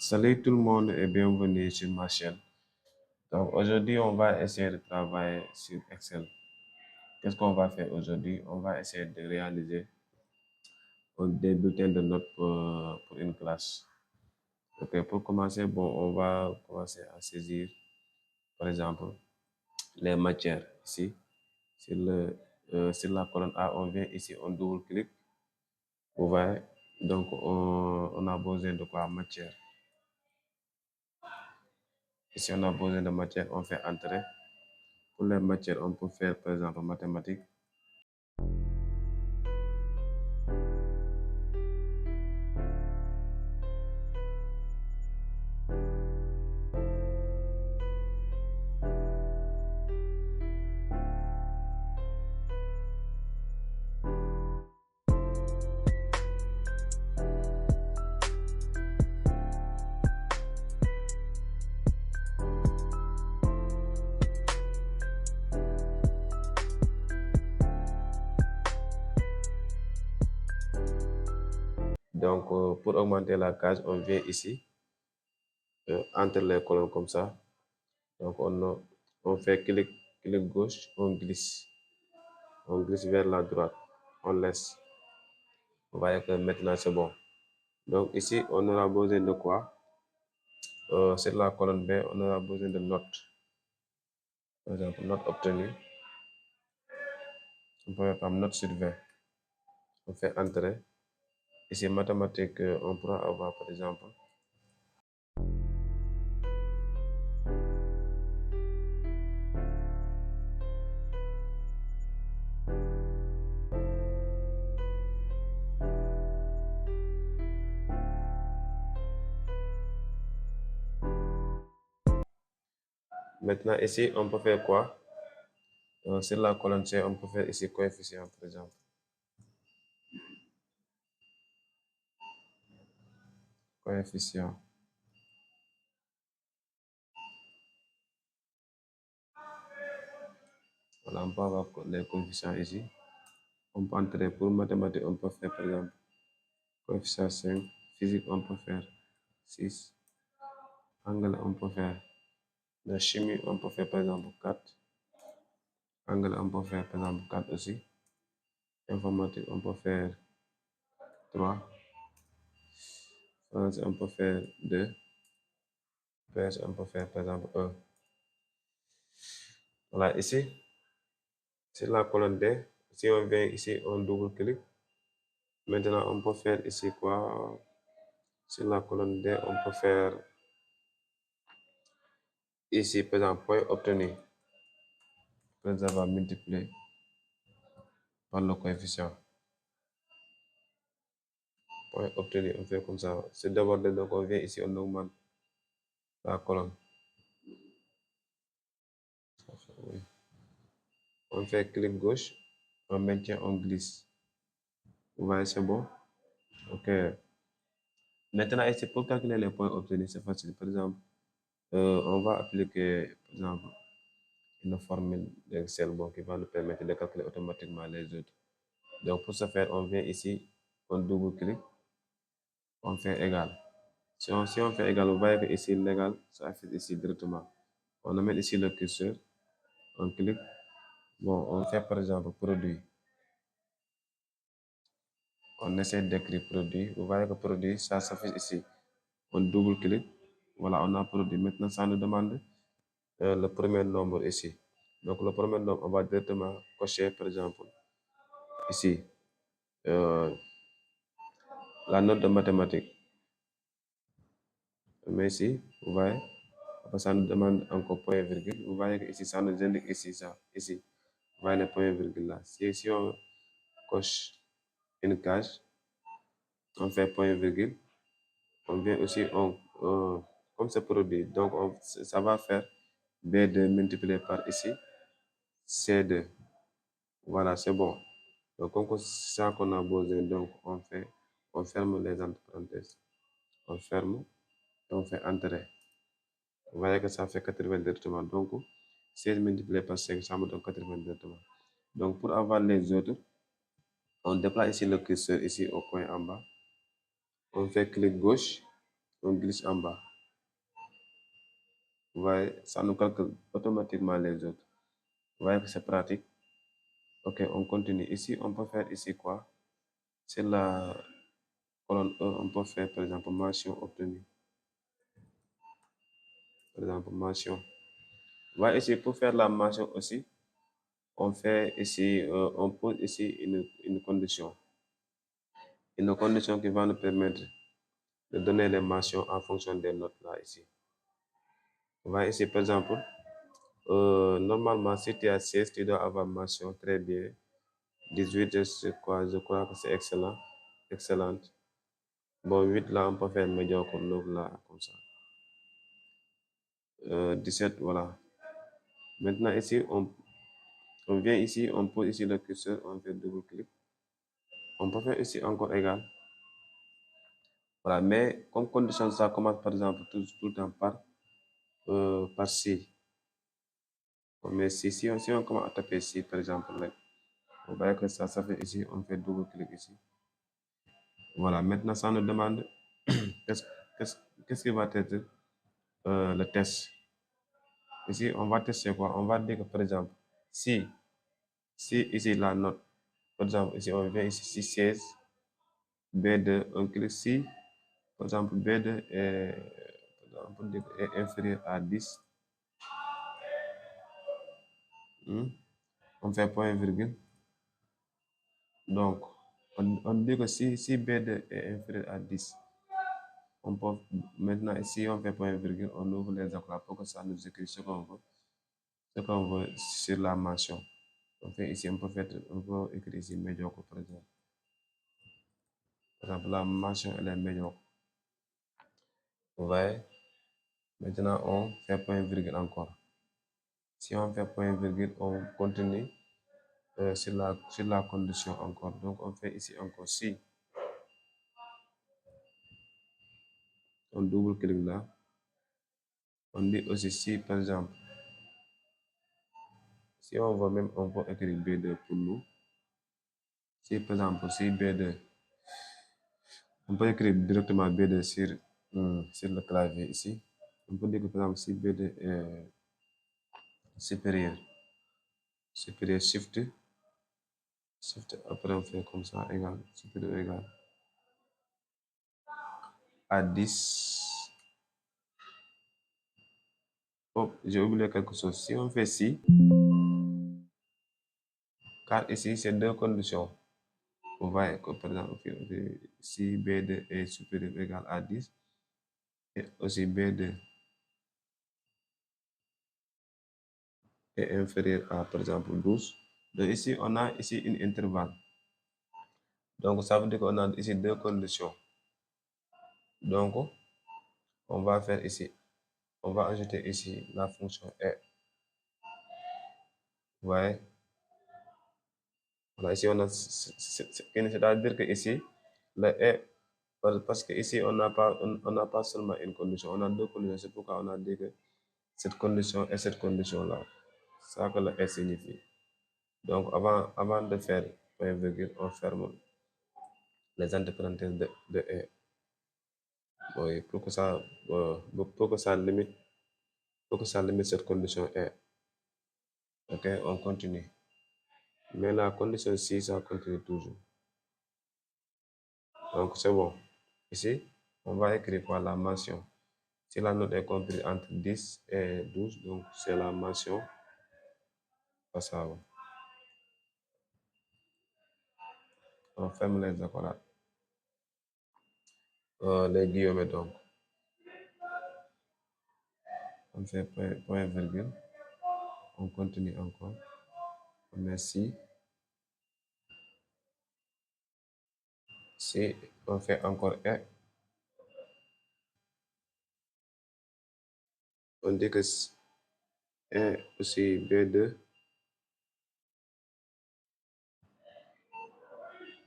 Salut tout le monde et bienvenue sur ma chaîne. Donc aujourd'hui, on va essayer de travailler sur Excel. Qu'est-ce qu'on va faire aujourd'hui? On va essayer de réaliser des bulletins de notes pour une classe. Ok, pour commencer, bon, on va commencer à saisir, par exemple, les matières ici. Sur la colonne A, on vient ici, on double-clique. Vous voyez? Donc, on a besoin de quoi? Matière. Ici, on a besoin de matière, on fait entrer. Pour les matières, on peut faire, par exemple, mathématiques. Donc, pour augmenter la case, on vient ici, entre les colonnes comme ça. Donc, on fait clic gauche, on glisse vers la droite, on laisse. Vous voyez que maintenant c'est bon. Donc, ici, on aura besoin de quoi? Sur la colonne B, on aura besoin de notes. Par exemple, note obtenue. On peut faire note sur 20. On fait entrer. Ici, mathématiques, on pourra avoir par exemple. Maintenant, ici, on peut faire quoi? Sur la colonne C, on peut faire ici coefficient, par exemple. Coefficient. Voilà, on peut avoir les coefficients ici. On peut entrer pour mathématiques, on peut faire par exemple coefficient 5. Physique, on peut faire 6. Anglais, on peut faire. La chimie, on peut faire par exemple 4. Anglais, on peut faire par exemple 4 aussi. Informatique, on peut faire 3. Français, on peut faire 2. PS, on peut faire par exemple 1. Voilà, ici, c'est la colonne D. Si on vient ici, on double-clique. Maintenant, on peut faire ici quoi? Sur la colonne D, on peut faire ici, par exemple, point obtenu. Après avoir multiplié par le coefficient. Point obtenu, on fait comme ça. C'est débordé, donc on vient ici, on augmente la colonne. On fait clic gauche, on maintient, on glisse. Vous voyez, c'est bon? Ok. Maintenant, ici, pour calculer les points obtenus, c'est facile. Par exemple, on va appliquer, par exemple, une formule d'Excel qui va nous permettre de calculer automatiquement les autres. Donc, pour ce faire, on vient ici, on double-clique, on fait égal. Si on fait égal, vous voyez que ici, l'égal, ça affiche ici directement. On amène ici le curseur, on clique. Bon, on fait par exemple produit. On essaie d'écrire produit. Vous voyez que produit, ça s'affiche ici. On double-clique. Voilà, on a produit. Maintenant, ça nous demande le premier nombre ici. Donc, le premier nombre, on va directement cocher, par exemple, ici, la note de mathématiques. Mais ici, vous voyez, après ça nous demande encore point virgule. Vous voyez que ici, ça nous indique ici, ça, ici. Vous voyez le point virgule là. Si on coche une case, on fait point virgule. On vient aussi, comme c'est produit, donc ça va faire B2 multiplié par ici, C2. Voilà, c'est bon. Donc, comme c'est ça qu'on a besoin, donc on ferme les entre parenthèses. On ferme et on fait entrer. Vous voyez que ça fait 80 directement. Donc, 16 multiplié par 5, ça me donne 80 directement. Donc, pour avoir les autres, on déplace ici le curseur, ici au coin en bas. On fait clic gauche, on glisse en bas. Vous voyez, ça nous calcule automatiquement les autres. Vous voyez que c'est pratique. Ok, on continue. Ici, on peut faire ici quoi? C'est la colonne E, on peut faire par exemple mention obtenue. Par exemple, mention. Vous voyez ici, pour faire la mention aussi, on fait ici, on pose ici une condition. Une condition qui va nous permettre de donner les mentions en fonction des notes là ici. Vous voyez ici, par exemple, normalement, si tu as 16, tu dois avoir mention très bien. 18, je crois que c'est excellent. Excellente. Bon, 8 là, on peut faire médiocre, 9 là, comme ça. 17, voilà. Maintenant, ici, on vient ici, on pose ici le curseur, on fait double-clic. On peut faire ici encore égal. Voilà, mais comme condition, ça commence par exemple tout le temps par si. Mais si on commence à taper si, par exemple, là, on voit que ça fait ici, on fait double-clic ici. Voilà, maintenant ça nous demande qu'est-ce qui va être le test. Ici, on va tester quoi? On va dire que par exemple, si ici la note, par exemple, ici on vient ici, si 16, B2, on clique si, par exemple, B2 on peut dire est inférieur à 10, on fait point virgule. Donc, on dit que si B2 est inférieur à 10, on peut maintenant, ici, on fait point virgule, on ouvre les écrans pour que ça nous écrit ce qu'on veut sur la mention. On fait ici, on peut écrire ici médiocre, par exemple. Par exemple, la mention, elle est médiocre. Vous voyez? Maintenant, on fait point virgule encore. Si on fait point virgule, on continue sur la condition encore. Donc, on fait ici encore si. On double-clique là. On dit aussi si, par exemple, si on veut même, on peut écrire B2 pour nous. Si, par exemple, si B2, on peut écrire directement B2 sur le clavier ici. On peut dire que, par exemple, si B2 est supérieur, shift, après on fait comme ça, égal, supérieur égal à 10. Oh, j'ai oublié quelque chose. Si on fait si, car ici, c'est deux conditions. Vous voyez que, par exemple, si B2 est supérieur ou égal à 10, et aussi B2 est inférieur à, par exemple, 12. Donc ici, on a ici une intervalle. Donc, ça veut dire qu'on a ici deux conditions. Donc, on va faire ici, on va ajouter ici la fonction est. Vous voyez? Voilà, ici, on a, c'est-à-dire que ici, le est, parce que ici, on n'a pas seulement une condition, on a deux conditions. C'est pourquoi on a dit que cette condition et cette condition-là, c'est ça que le est signifie. Donc, avant de faire point virgule, on ferme les entre parenthèses de est. Oui, pour que ça limite, cette condition est. Ok, on continue. Mais la condition si, ça continue toujours. Donc, c'est bon. Ici, on va écrire quoi? La mention. Si la note est comprise entre 10 et 12, donc c'est la mention passable. On ferme les accolades. Les guillemets donc. On fait point virgule. On continue encore. On met si. Si on fait encore est. On dit que est aussi B2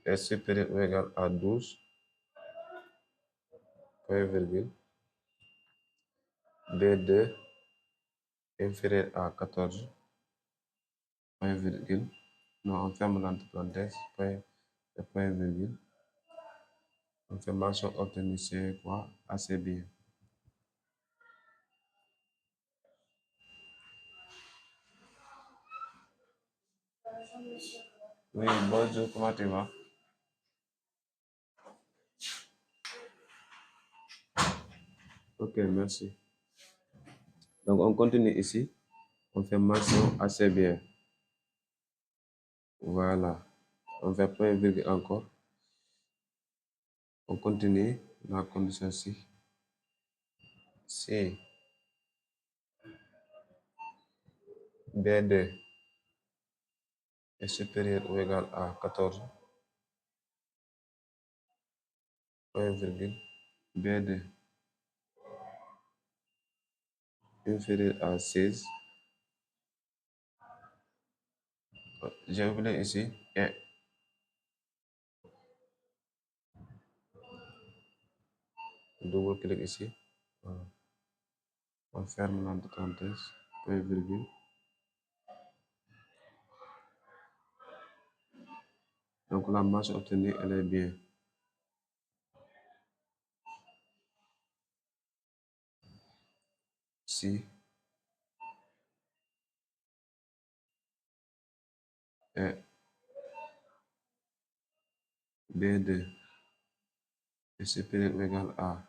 est supérieur ou égal à 12, point virgule. B2 inférieur à 14, point virgule. Non, on ferme l'entre parenthèse, point virgule. Confirmation obtenue, c'est quoi? Assez bien. Oui, bonjour, comment tu vas? Ok, merci. Donc, on continue ici. Confirmation assez bien. Voilà. On fait point virgule encore. On continue la condition ci. Si B2 est supérieur ou égal à 14, point virgule, B2 inférieur à 16, j'ai oublié ici, et double clic ici. Voilà. On ferme l'entre parenthèse, point virgule. Donc la marge obtenue, elle est bien. Si et B2 est supérieur ou égal à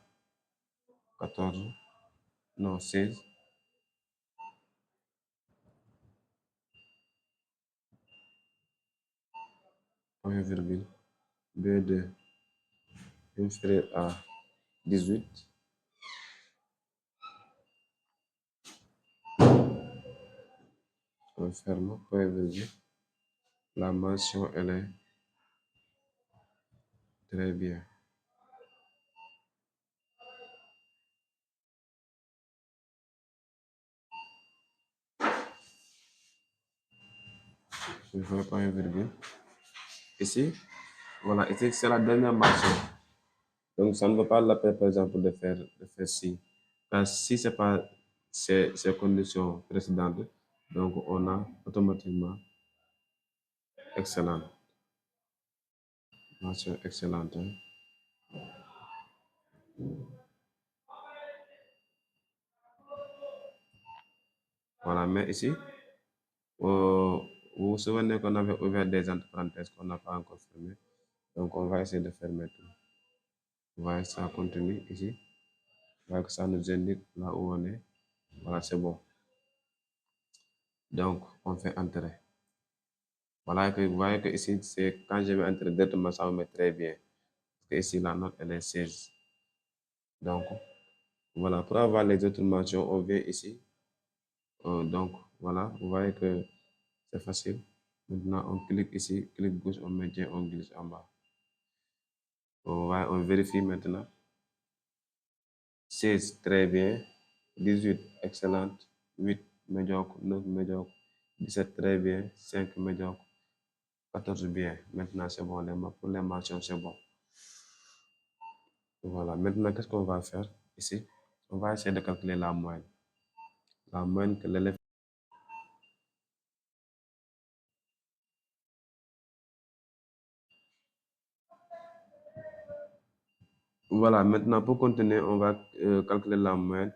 14, non 16, point virgule, B2 inférieur à 18, on ferme, point virgule. La mention, elle est très bien. Je fais point virgule. Ici, voilà, ici c'est la dernière mention. Donc ça ne vaut pas la peine, par exemple, de faire si. Parce que si ce n'est pas ces conditions précédentes, donc on a automatiquement excellent. Mention excellente. Hein. Voilà, mais ici, vous vous souvenez qu'on avait ouvert des entre parenthèses qu'on n'a pas encore fermées. Donc on va essayer de fermer tout. Vous voyez, ça continue ici. Vous voyez que ça nous indique là où on est. Voilà, c'est bon. Donc, on fait entrer. Voilà, que vous voyez que ici, c'est quand je vais entrer directement, ça me met très bien. Parce que ici, la note, elle est 16. Donc, voilà, pour avoir les autres mentions, on vient ici. Donc, voilà, vous voyez que c'est facile. Maintenant, on clique ici, clic gauche, on maintient, on glisse en bas. On vérifie maintenant. 16, très bien. 18, excellente. 8, médiocre. 9, médiocre. 17, très bien. 5, médiocre. 14, bien. Maintenant, c'est bon. Pour les mentions, c'est bon. Voilà. Maintenant, qu'est-ce qu'on va faire ici? On va essayer de calculer la moyenne. La moyenne que l'élève. Voilà. Maintenant, pour continuer, on va calculer la moyenne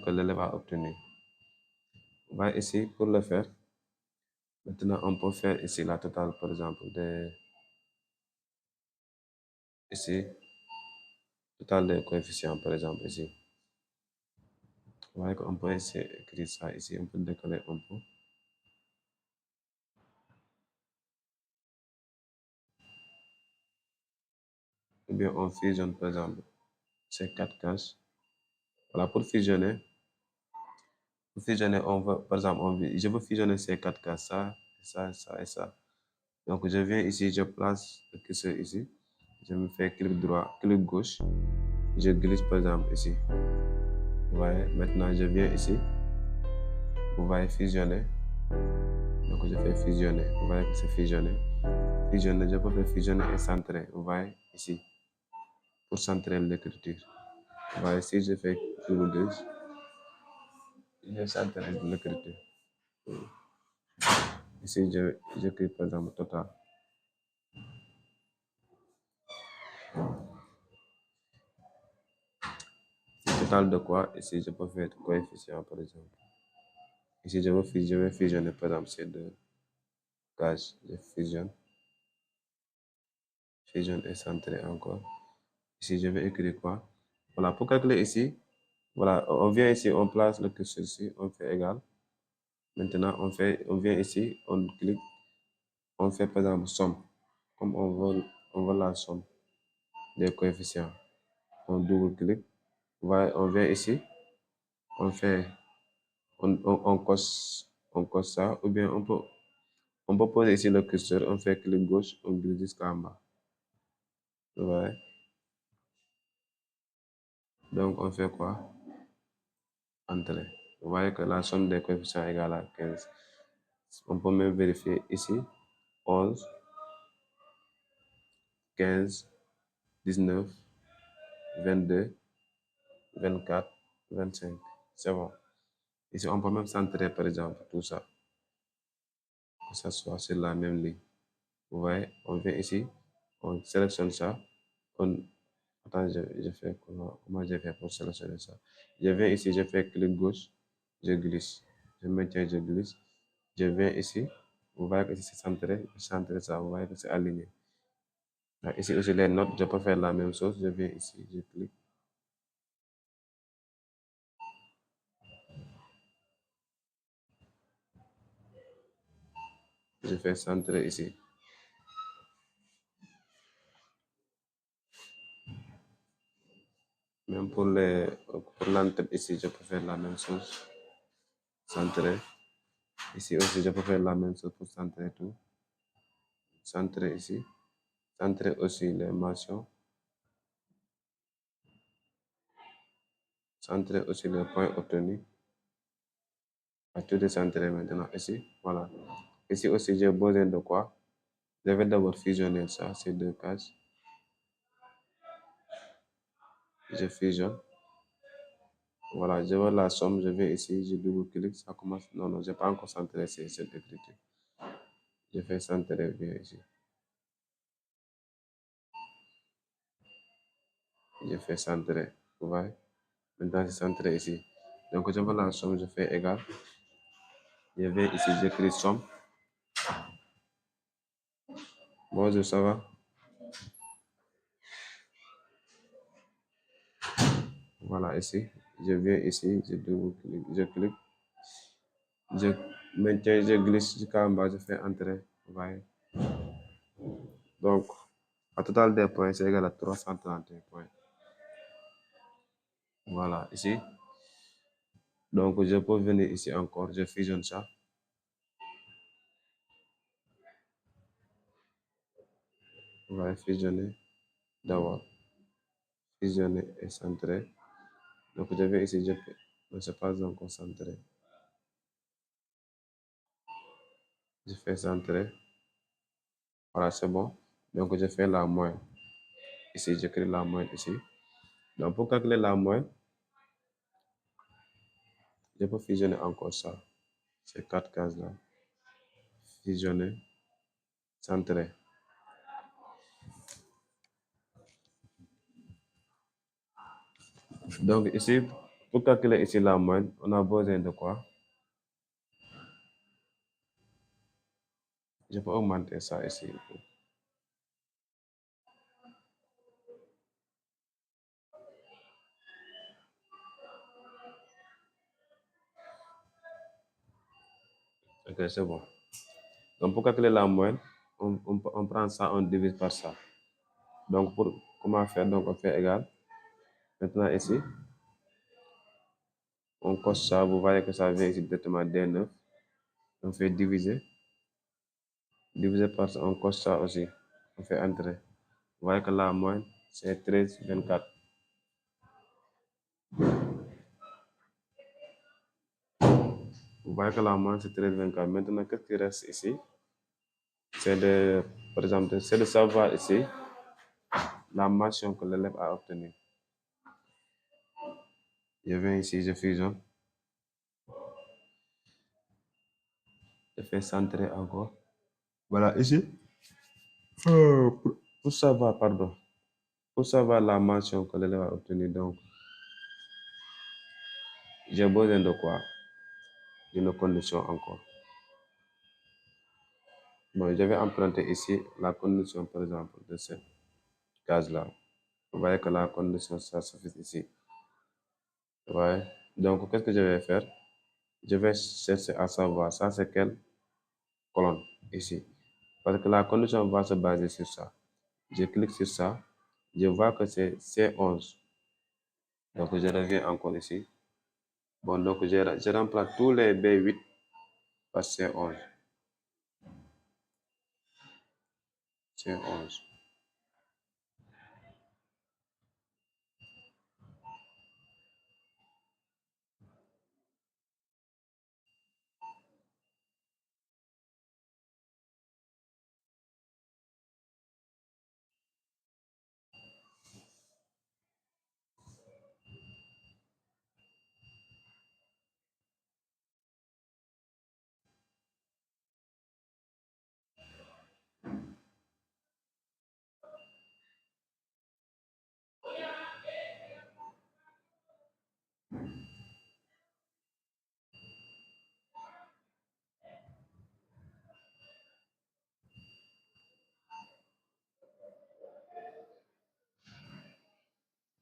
que l'élève a obtenue. On va ici, pour le faire, maintenant, on peut faire ici la totale, par exemple, ici, total des coefficients, par exemple, ici. Vous voyez qu'on peut essayer d'écrire ça ici, on peut décoller un peu. Ou bien on fusionne, par exemple, ces quatre cases. Voilà, pour fusionner, on va, par exemple, je veux fusionner ces quatre cases, ça, ça et ça. Donc, je viens ici, je place le curseur ici, je me fais clic droit, clic gauche, je glisse, par exemple, ici. Vous voyez, maintenant, je viens ici, vous voyez fusionner. Donc, je fais fusionner. Vous voyez que c'est fusionner. Fusionner, je peux faire fusionner et centrer. Vous voyez ici, pour centrer l'écriture. Vous voyez, si je fais double gauche, je centre l'écriture. Ici, j'écris par exemple total. total de quoi? Ici, je peux faire coefficient, par exemple. Ici, je vais fusionner, par exemple, ces deux cases. Je fusionne. Fusionne et centré encore. Ici, je vais écrire quoi? Voilà, pour calculer ici, voilà, on vient ici, on place le curseur ici, on fait égal. Maintenant, on vient ici, on clique, on fait par exemple somme. Comme on veut la somme des coefficients. On double-clique. On vient ici, on fait, on coche ça, ou bien on peut poser ici le curseur, on fait clic gauche, on glisse jusqu'en bas. Vous voyez? Donc, on fait quoi? Entrer. Vous voyez que la somme des coefficients est égale à 15. On peut même vérifier ici, 11, 15, 19, 22, 24, 25. C'est bon. Ici, on peut même centrer, par exemple, tout ça. Que ça soit sur la même ligne. Vous voyez, on vient ici, on sélectionne ça. Attends, je fais comment je fais pour sélectionner ça? Je viens ici, je fais clic gauche, je glisse. Je maintiens, je glisse. Je viens ici. Vous voyez que c'est centré. Je centre ça. Vous voyez que c'est aligné. Ici aussi, les notes, je peux faire la même chose. Je viens ici, je clique. Je fais centrer ici. Même pour l'entrée ici, je peux faire la même chose. Centrer. Ici aussi, je peux faire la même chose pour centrer tout. Centrer ici. Centrer aussi les mentions. Centrer aussi les points obtenus. Tout est centré maintenant ici. Voilà. Ici aussi, j'ai besoin de quoi? Je vais d'abord fusionner ça, ces deux cases. Je fusionne. Voilà, je veux la somme, je vais ici, je double-clique, ça commence. Non, non, je n'ai pas encore centré cette écriture. Je fais centrer bien ici. Je fais centrer. Vous voyez? Maintenant, c'est centré ici. Donc, je veux la somme, je fais égal. Je vais ici, j'écris somme. Bonjour, ça va? Voilà, ici. Je viens ici, je double-clique, je clique. Je maintiens, je glisse jusqu'en bas, je fais entrer. Vous voyez? Donc, à total des points, c'est égal à 331 points. Voilà, ici. Donc, je peux venir ici encore, je fusionne ça. On va fusionner d'abord. Fusionner et centrer. Donc, je vais ici, je fais. Ne sais pas encore centré. Je fais centrer. Voilà, c'est bon. Donc, je fais la moyenne. Ici, j'écris la moyenne ici. Donc, pour calculer la moyenne, je peux fusionner encore ça. Ces quatre cases-là. Fusionner, centrer. Donc, ici, pour calculer ici la moyenne, on a besoin de quoi? Je peux augmenter ça ici. Ok, c'est bon. Donc, pour calculer la moyenne, on prend ça, on divise par ça. Donc, comment faire? Donc, on fait égal. Maintenant, ici, on coche ça. Vous voyez que ça vient ici directement D9. On fait diviser. Diviser par ça, on coche ça aussi. On fait entrer. Vous voyez que la moyenne, c'est 13, 24. Vous voyez que la moyenne, c'est 13, 24. Maintenant, qu'est-ce qui reste ici? C'est de, par exemple, c'est de savoir ici la mention que l'élève a obtenue. Je viens ici, je fusionne. Je fais centrer encore. Voilà, ici. Pour savoir, pardon. Pour savoir la mention que l'élève a obtenue, donc, j'ai besoin de quoi? D'une condition encore. Bon, je vais emprunter ici la condition, par exemple, de cette case-là. Vous voyez que la condition, ça suffit ici. Vous voyez? Donc, qu'est-ce que je vais faire? Je vais chercher à savoir, ça c'est quelle colonne ici. Parce que la condition va se baser sur ça. Je clique sur ça. Je vois que c'est C11. Donc, je reviens encore ici. Bon, donc, je remplace tous les B8 par C11. C11.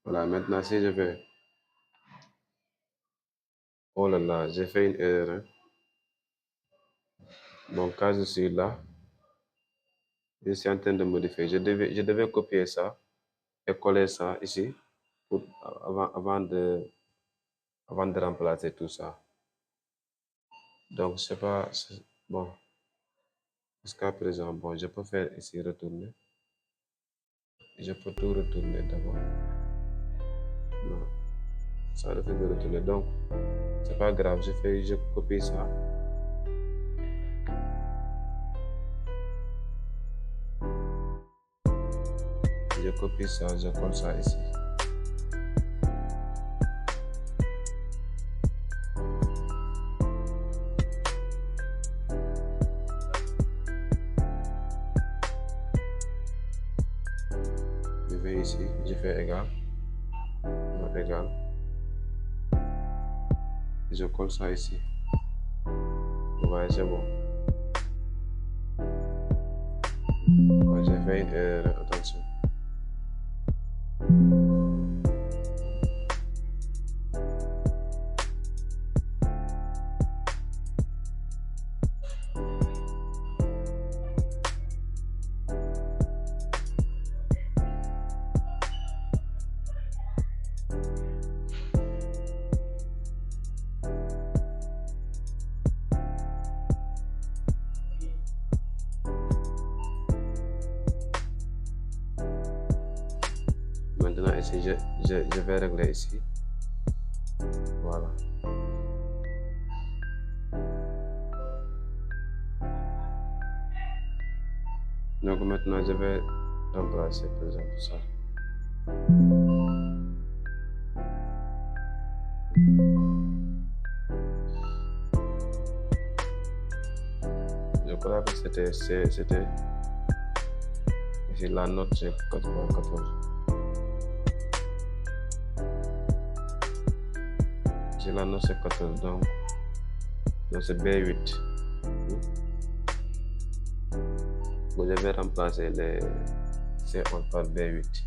Voilà, maintenant, si je vais... Oh là là, j'ai fait une erreur. Donc, quand je suis là, je suis en train de modifier. Je devais copier ça et coller ça ici pour, avant de remplacer tout ça. Donc, je sais pas... Bon, jusqu'à présent, bon, je peux faire ici retourner. Je peux tout retourner d'abord. Non, ça refait de retourner. Donc, c'est pas grave, je copie ça. Je copie ça, je colle ça ici. Je vais ici, je fais égal, non égal. Je colle ça ici. Vous voyez, c'est bon. Ouais, j'ai fait une erreur, attention. Maintenant, ici, je vais régler ici. Voilà. Donc maintenant, je vais remplacer, par exemple, ça. Je crois que c'était ici la note, c'est 94. Ici la note, c'est 14, donc c'est B8. Bon, je vais remplacer les C11 par B8.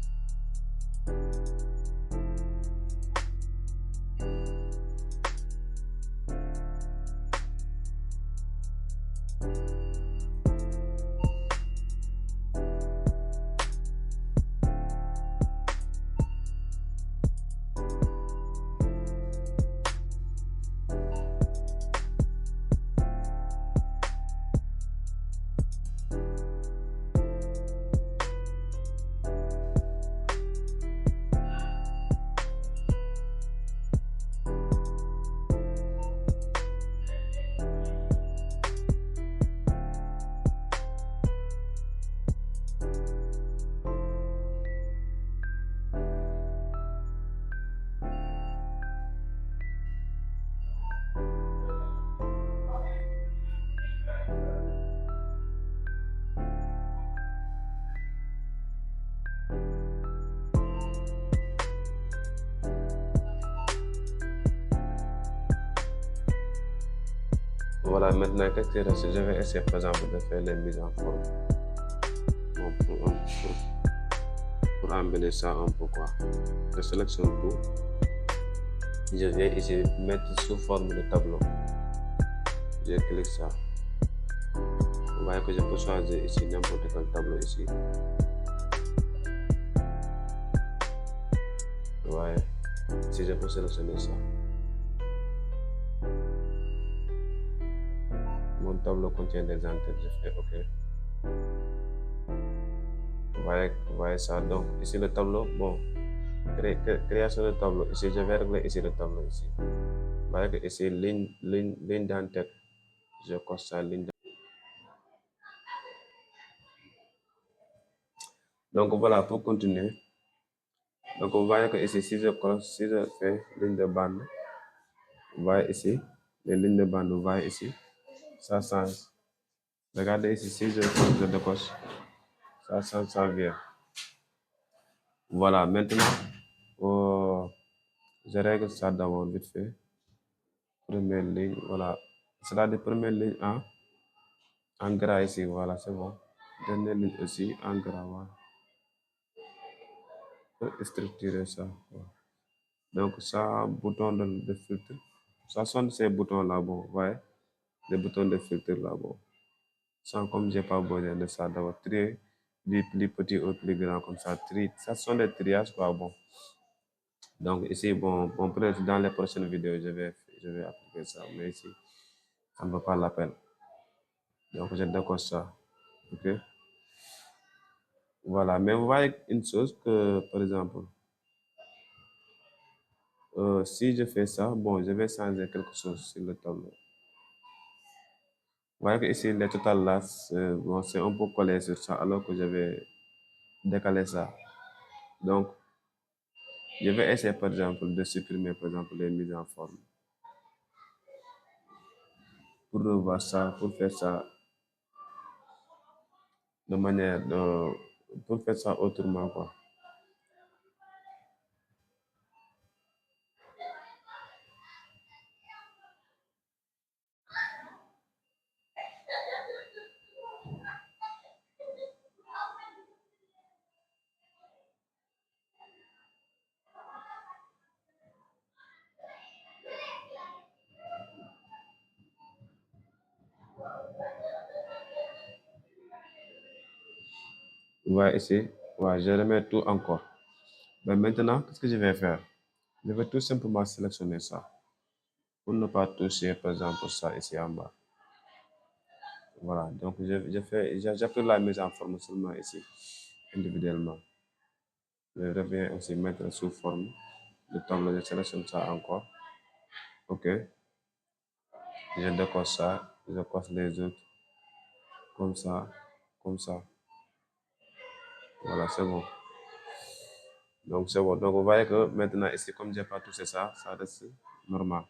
Voilà, maintenant, qu'est-ce qui reste? Je vais essayer, par exemple, de faire les mises en forme. Bon, pour embellir ça un peu, quoi. Je sélectionne tout. Je viens ici mettre sous forme de tableau. Je clique ça. Vous voyez que je peux choisir ici n'importe quel tableau ici. Vous voyez, ici je peux sélectionner ça. Mon tableau contient des entêtes, je fais OK. Vous voyez ça. Donc ici le tableau, bon, création de tableau. Ici je vais régler ici le tableau ici. Vous voyez que ici ligne d'entête. Je coche ça ligne d'entête. Donc voilà, pour continuer. Donc vous voyez que ici si je fais ligne de bande, vous voyez ici les lignes de bande, vous voyez ici, ça change. Regardez ici, si je décoche, ça change, ça vient. Voilà, maintenant, je règle ça d'abord vite fait. Première ligne, voilà. C'est-à-dire première ligne en gras ici, voilà, c'est bon. Dernière ligne aussi en gras, voilà. Pour structurer ça. Voilà. Donc, ça, bouton de filtre. Ça sont ces boutons-là, bon, vous voyez, les boutons de filtre là, bon. Sans comme j'ai pas besoin de ça, d'abord trier du plus petit au plus grand, comme ça, tri. Ça sont des triages, quoi, bon. Donc ici, bon, peut-être dans les prochaines vidéos, je vais appliquer ça, mais ici, ça ne vaut pas la peine. Donc je décoche ça, ok. Voilà, mais vous voyez une chose que, par exemple, si je fais ça, bon, je vais changer quelque chose sur le tableau. Vous voyez que ici, le total là, bon, c'est un peu collé sur ça, alors que je vais décaler ça. Donc, je vais essayer, par exemple, de supprimer, par exemple, les mises en forme. Pour revoir ça, pour faire ça de manière, pour faire ça autrement, quoi. Vous voyez ici, ouais, je remets tout encore. Mais maintenant, qu'est-ce que je vais faire? Je vais tout simplement sélectionner ça pour ne pas toucher, par exemple, ça ici en bas. Voilà, donc j'applique la mise en forme seulement ici, individuellement. Je reviens aussi mettre sous forme le tableau, je sélectionne ça encore. OK. Je décoche ça, je coche les autres, comme ça, comme ça. Voilà, c'est bon. Donc c'est bon. Donc vous voyez que maintenant ici, comme je n'ai pas touché ça, ça reste normal.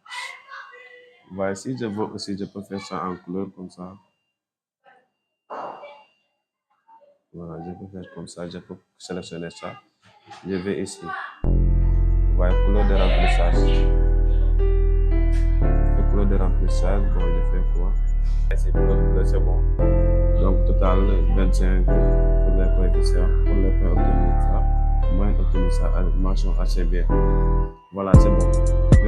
Vous voyez, si je veux aussi, je peux faire ça en couleur comme ça. Voilà, je peux faire comme ça, je peux sélectionner ça. Je vais ici. Vous voyez, couleur de remplissage. Le couleur de remplissage, bon, je fais quoi? Ici, couleur bleu, c'est bon. Donc, total 25 pour les coefficients. Pour les points obtenus ça, moins obtenus ça, mention assez bien. Voilà, c'est bon.